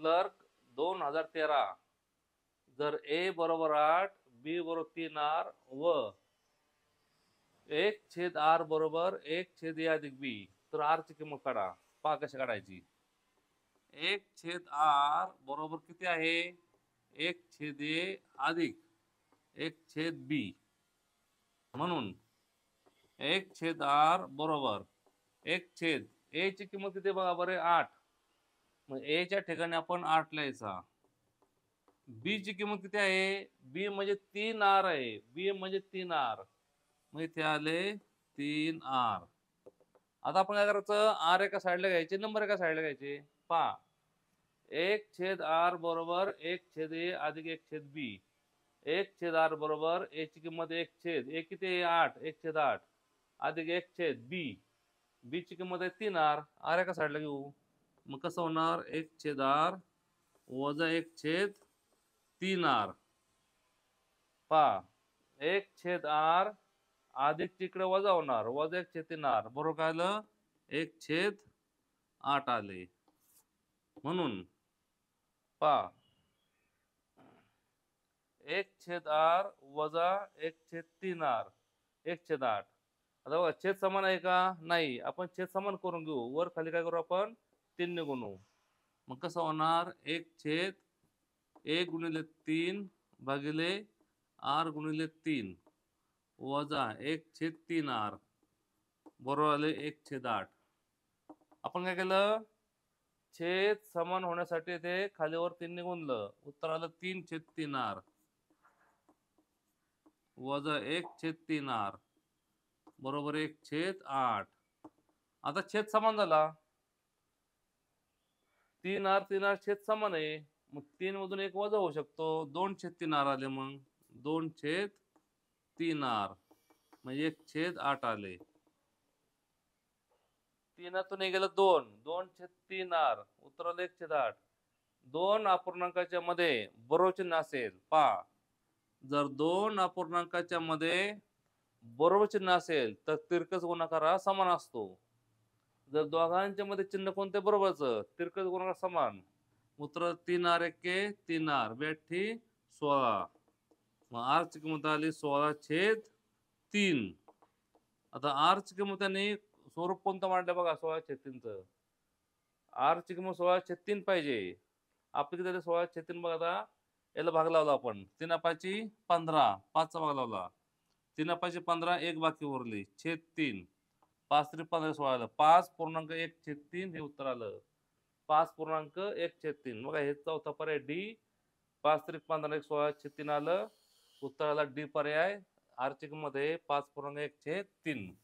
Clerk 2013 जर ए बरोबर 8 बी बरोबर 3R व 1/r बरोबर 1/a अधिक बी तर r ची किंमत काढा. पहा कशी काढायची. 1/r बरोबर किती आहे 1/a अधिक 1/b म्हणून 1/r बरोबर 1 a ची किंमत किती बघा बरे 8. मग a च्या ठिकाणी आपण 8 लिहायचा. b ची किंमत किती आहे b म्हणजे 3r आहे. b म्हणजे 3r मग इथे आले 3r. आता आपण काय करायचं r एका साईडला घ्यायचे नंबर एका साईडला घ्यायचे. पहा 1/r बरोबर 1/a अधिक 1/b 1/r बरोबर a ची किंमत 1/a किती आहे 8 1/8 अधिक 1/b b ची किंमत आहे 3r. r एका साईडला घेऊ. मग कसं होणार 1/r वजा 1/3r. पहा 1/r अधिक तिकडे वजा होणार वजा 1/3r बरोबर काय आलं 1/8 आले. म्हणून पहा 1/r वजा 1/3r 1/8. आता बघा छेद समान आहे का नाही. आपण छेद समान करून घेऊ. वर खाली काय करू आपण 3 ने गुणू. मग कसं होणार 1/1 गुणिले 3 भागिले r गुणिले 3 वजा 1/3r बरोबर आले 1/8. आपण काय केलं छेद समान होण्यासाठी ते खालीवर 3 ने गुणलं उत्तर आलं 3/3r वजा 1/3r बरोबर 1/8. आता छेद समान झाला 3r छेद समान आहे. मग 3 मधून 1 वजा होऊ शकतो 2/3r आले. मग 2/3r म्हणजे 1/8 आले. 3तून गेलं 2/3r उत्तर आलं 1/8. 2 अपूर्णांकाच्या मध्ये बरोबर चिन्ह असेल पहा जर 2 अपूर्णांकाच्या मध्ये बरोबर चिन्ह असेल तर तिरकस गुणाकार हा समान असतो. जर दोघांच्या मध्ये चिन्ह कोणते बरोबरच तिरकस गुणाकार समान उत्तर 3r 1 3r बेठी 16. मग r ची किंमत आली 16/3. आता r ची किंमत त्यांनी स्वरूप कोणतं मांडलं बघा 16/3चं. r ची किंमत 16/3 पाहिजे. आपली किती 16/3 बघा. आता याला भाग लावला आपण 3 15 5 चा भाग लावला 3 15 एक बाकी उरली छेद 3 5 15 16 5.1/3 हे उत्तर आलं 5.1/3. बघा हे चौथा पर्याय डी 5 15 16/3 आलं. उत्तर आला डी पर्याय. r ची किंमत आहे 5.1/3.